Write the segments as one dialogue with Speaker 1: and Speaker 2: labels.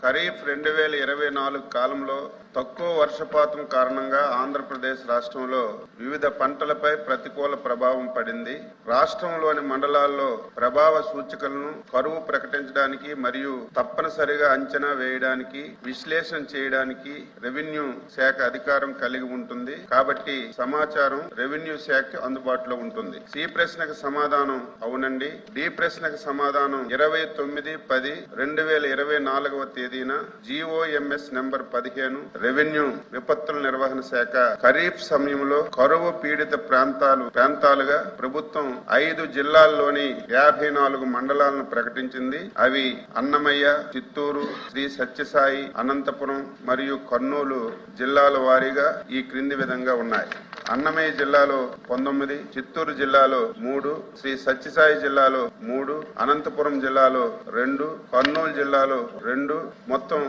Speaker 1: ఖరీఫ్ 2024 కాలంలో తక్కువ వర్షపాతం కారణంగా ఆంధ్రప్రదేశ్ రాష్ట్రంలో వివిధ పంటలపై ప్రతికూల ప్రభావం పడింది. రాష్ట్రంలోని మండలాల్లో ప్రభావ సూచికలను కరువు ప్రకటించడానికి మరియు తప్పనిసరిగా అంచనా వేయడానికి విశ్లేషణ చేయడానికి రెవెన్యూ శాఖ అధికారం కలిగి ఉంటుంది. కాబట్టి సమాచారం రెవెన్యూ శాఖ అందుబాటులో ఉంటుంది. సి ప్రశ్నకు సమాధానం అవునండి. డి ప్రశ్నకు సమాధానం 29/10/2024 తేదీన GOMS నెంబర్ 15 రెవెన్యూ విపత్తుల నిర్వహణ శాఖ ఖరీఫ్ సమయంలో కరువు పీడిత ప్రాంతాలుగా ప్రభుత్వం 5 జిల్లాల్లోని 54 మండలాలను ప్రకటించింది. అవి అన్నమయ్య, చిత్తూరు, శ్రీ సత్యసాయి, అనంతపురం మరియు కర్నూలు జిల్లాల వారీగా ఈ క్రింది విధంగా ఉన్నాయి. అన్నమయ్య జిల్లాలో 19, చిత్తూరు జిల్లాలో 3, శ్రీ సత్యసాయి జిల్లాలో 3, అనంతపురం జిల్లాలో 2, కర్నూలు జిల్లాలో 2, మొత్తం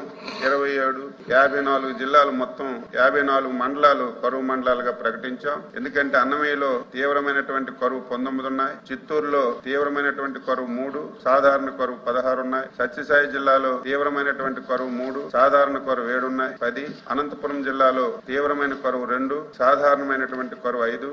Speaker 1: 27. 54 జిల్లాలు మొత్తం 54 మండలాలు కరువు మండలాలుగా ప్రకటించాం. ఎందుకంటే అన్నమయ్యలో తీవ్రమైనటువంటి కరువు 19 ఉన్నాయి, చిత్తూరులో తీవ్రమైనటువంటి కరువు 3, సాధారణ కరువు 16 ఉన్నాయి, సత్యసాయి జిల్లాలో తీవ్రమైనటువంటి కరువు 3, సాధారణ కరువు 7 ఉన్నాయి, 10, అనంతపురం జిల్లాలో తీవ్రమైన కరువు 2, సాధారణమైన కరువు 5,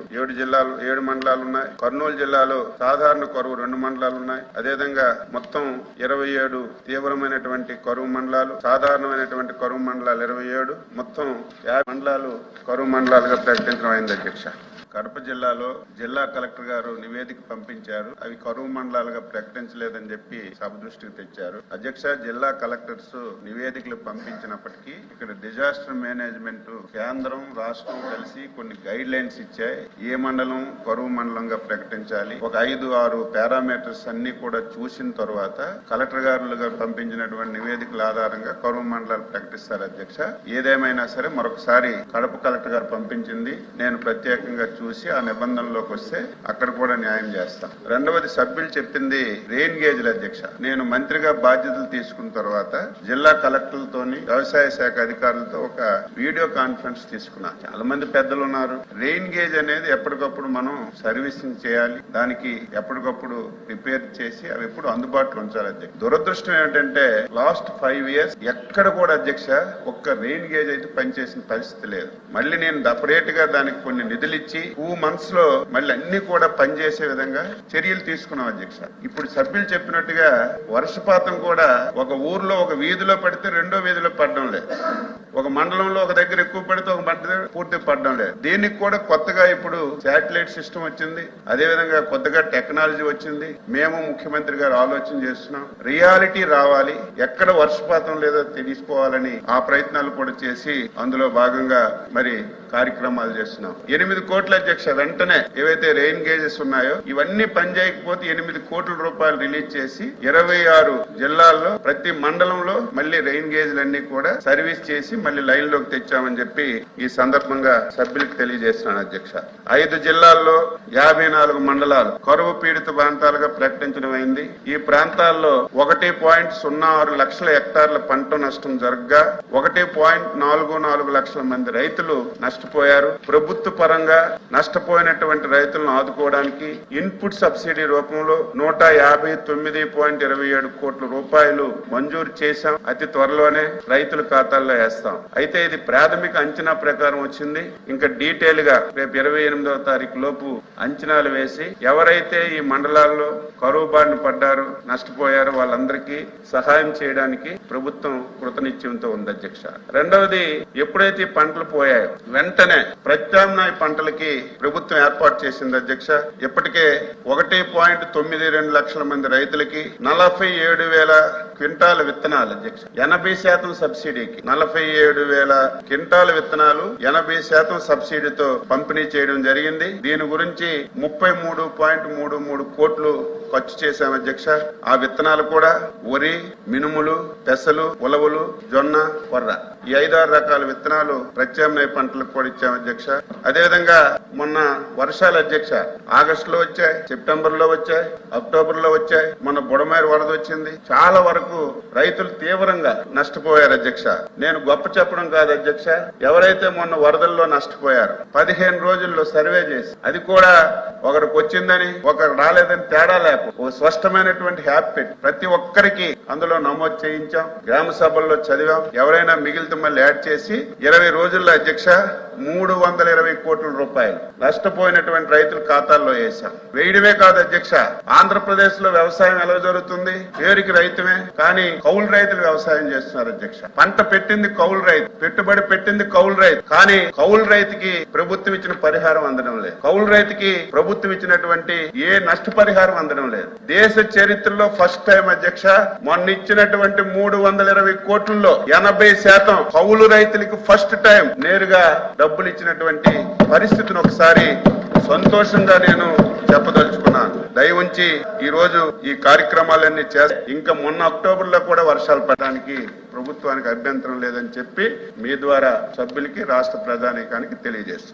Speaker 1: 7 మండలాలు ఉన్నాయి. కర్నూలు జిల్లాలో సాధారణ కరువు 2 మండలాలు ఉన్నాయి. అదేవిధంగా మొత్తం 27 తీవ్రమైనటువంటి కరువు మండలాలు, సాధారణమైనటువంటి కరువు మండలాలు 27, మొత్తం 50 మండలాలు కరువు మండలాలుగా ప్రకటించడం అయింది. అధ్యక్ష, కడప జిల్లాలో జిల్లా కలెక్టర్ గారు నివేదిక పంపించారు. అవి కరువు మండలాలుగా ప్రకటించలేదని చెప్పి సభ దృష్టికి తెచ్చారు. అధ్యక్ష, జిల్లా కలెక్టర్స్ నివేదికలు పంపించినప్పటికీ ఇక్కడ డిజాస్టర్ మేనేజ్మెంట్ కేంద్రం రాష్ట్రం కలిసి కొన్ని గైడ్ లైన్స్ ఇచ్చాయి. ఏ మండలం కరువు మండలంగా ప్రకటించాలి, ఒక 5-6 పారామీటర్స్ అన్ని కూడా చూసిన తర్వాత కలెక్టర్ గారులుగా పంపించినటువంటి నివేదికల ఆధారంగా కరువు మండలాలు ప్రకటిస్తారు. అధ్యక్ష, ఏదేమైనా సరే మరొకసారి కడప కలెక్టర్ గారు పంపించింది నేను ప్రత్యేకంగా చూసి ఆ నిబంధనలోకి వస్తే అక్కడ కూడా న్యాయం చేస్తాం. రెండవది సభ్యులు చెప్పింది రెయిన్ గేజ్ల. అధ్యక్ష, నేను మంత్రిగా బాధ్యతలు తీసుకున్న తర్వాత జిల్లా కలెక్టర్లతోని వ్యవసాయ శాఖ అధికారులతో ఒక వీడియో కాన్ఫరెన్స్ తీసుకున్నాను. చాలా మంది పెద్దలు ఉన్నారు. రెయిన్ గేజ్ అనేది ఎప్పటికప్పుడు మనం సర్వీసింగ్ చేయాలి, దానికి ఎప్పటికప్పుడు రిపేర్ చేసి అవి ఎప్పుడు అందుబాటులో ఉంచాలి. అధ్యక్ష, దురదృష్టం ఏమిటంటే లాస్ట్ 5 years ఎక్కడ కూడా అధ్యక్ష ఒక్క రెయిన్ గేజ్ అయితే పనిచేసిన పరిస్థితి లేదు. మళ్ళీ నేను సపరేట్ గా దానికి కొన్ని నిధులు ఇచ్చి 2 months లో మళ్ళీ అన్ని కూడా పనిచేసే విధంగా చర్యలు తీసుకున్నాం. అధ్యక్ష, ఇప్పుడు సభ్యులు చెప్పినట్టుగా వర్షపాతం కూడా ఒక ఊర్లో ఒక వీధిలో పడితే రెండో వీధిలో పడడం లేదు, ఒక మండలంలో ఒక దగ్గర ఎక్కువ పడితే ఒక మండలం పూర్తి పడడం లేదు. దీనికి కూడా కొత్తగా ఇప్పుడు శాటిలైట్ సిస్టమ్ వచ్చింది, అదేవిధంగా కొత్తగా టెక్నాలజీ వచ్చింది. మేము ముఖ్యమంత్రి గారు ఆలోచన చేస్తున్నాం, రియాలిటీ రావాలి, ఎక్కడ వర్షపాతం లేదో తెలుసుకోవాలని ఆ ప్రయత్నాలు కూడా చేసి అందులో భాగంగా మరి కార్యక్రమాలు చేస్తున్నాం. 8 కోట్ల అధ్యక్ష వెంటనే ఏవైతే రెయిన్ గేజెస్ ఉన్నాయో ఇవన్నీ పనిచేయకపోతే 8 కోట్ల రూపాయలు రిలీజ్ చేసి 26 జిల్లాల్లో ప్రతి మండలంలో మళ్ళీ రెయిన్ గేజ్లన్నీ కూడా సర్వీస్ చేసి మళ్ళీ లైన్ లోకి తెచ్చామని చెప్పి ఈ సందర్భంగా సభ్యులకు తెలియజేస్తున్నాను. అధ్యక్ష, 5 జిల్లాల్లో 54 మండలాలు కరువు పీడిత ప్రాంతాలుగా ప్రకటించడం అయింది. ఈ ప్రాంతాల్లో 1.06 లక్షల హెక్టార్ల పంట నష్టం జరగగా 1.44 లక్షల మంది రైతులు నష్టపోయారు. ప్రభుత్వ పరంగా నష్టపోయినటువంటి రైతులను ఆదుకోవడానికి ఇన్పుట్ సబ్సిడీ రూపంలో 159.27 కోట్ల రూపాయలు మంజూరు చేశాం. అతి త్వరలోనే రైతుల ఖాతాల్లో వేస్తాం. అయితే ఇది ప్రాథమిక అంచనా ప్రకారం వచ్చింది. ఇంకా డీటెయిల్ గా రేపు 28వ తారీఖు లోపు అంచనాలు వేసి ఎవరైతే ఈ మండలాల్లో కరువు బారిన పడ్డారో నష్టపోయారో వాళ్ళందరికీ సహాయం చేయడానికి ప్రభుత్వం కృతనిశ్చయంతో ఉంది. అధ్యక్ష, రెండవది ఎప్పుడైతే పంటలు పోయాయో వెంటనే ప్రత్యామ్నాయ పంటలకి ప్రభుత్వం ఏర్పాటు చేసింది. అధ్యక్ష, ఇప్పటికే 1.92 లక్షల మంది రైతులకి 47,000 క్వింటాల విత్తనాలు. అధ్యక్ష, 80% సబ్సిడీకి 47,000 క్వింటాల విత్తనాలు 80% సబ్సిడీతో పంపిణీ చేయడం జరిగింది. దీని గురించి 33.33 కోట్లు ఖర్చు చేశాం. అధ్యక్ష, ఆ విత్తనాలు కూడా వరి, మినుములు, పెసలు, ఉలవలు, జొన్న, కొర్ర ఈ 5-6 రకాల విత్తనాలు ప్రత్యామ్నాయ పంటలకు కూడా ఇచ్చాం. అధ్యక్ష, అదేవిధంగా మొన్న వర్షాలు అధ్యక్ష ఆగస్టులో వచ్చాయి, సెప్టెంబర్ లో వచ్చాయి, అక్టోబర్ లో వచ్చాయి. మొన్న బుడమేరు వరద వచ్చింది. చాలా వరకు రైతులు తీవ్రంగా నష్టపోయారు. అధ్యక్ష, నేను గొప్ప చెప్పడం కాదు అధ్యక్ష, ఎవరైతే మొన్న వరదల్లో నష్టపోయారు 15 రోజుల్లో సర్వే చేసి అది కూడా ఒకరికి వచ్చిందని ఒకరు రాలేదని తేడా లేక ఒక స్పష్టమైనటువంటి హ్యాప్ పెట్టి ప్రతి ఒక్కరికి అందులో నమోదు చేయించాం. చేశాం, గ్రామ సభల్లో చదివాం. ఎవరైనా మిగిలితే మళ్ళీ యాడ్ చేసి 20 రోజుల్లో అధ్యక్ష 320 కోట్ల రూపాయలు నష్టపోయినటువంటి రైతుల ఖాతాల్లో వేశాం. వేయడమే కాదు అధ్యక్ష, ఆంధ్రప్రదేశ్ లో వ్యవసాయం ఎలా జరుగుతుంది? పేరుకి రైతుమే, కానీ కౌలు రైతులు వ్యవసాయం చేస్తున్నారు అధ్యక్ష. పంట పెట్టింది కౌలు రైతు, పెట్టుబడి పెట్టింది కౌలు రైతు, కానీ కౌలు రైతుకి ప్రభుత్వం ఇచ్చిన పరిహారం అందడం లేదు. కౌలు రైతుకి ప్రభుత్వం ఇచ్చినటువంటి ఏ నష్టపరిహారం అందడం లేదు. దేశ చరిత్రలో ఫస్ట్ టైం అధ్యక్ష, మొన్న ఇచ్చినటువంటి 320 కోట్లలో 80% కౌలు రైతులకు ఫస్ట్ టైం నేరుగా డబ్బులు ఇచ్చినటువంటి పరిస్థితిని ఒకసారి సంతోషంగా నేను చెప్పదలుచుకున్నాను. దయ ఉంచి ఈ రోజు ఈ కార్యక్రమాలన్నీ చేస్తే ఇంకా మొన్న అక్టోబర్ లో కూడా వర్షాలు పడడానికి ప్రభుత్వానికి అభ్యంతరం లేదని చెప్పి మీ ద్వారా సభ్యులకి రాష్ట్ర ప్రజానీకానికి తెలియజేస్తున్నాను.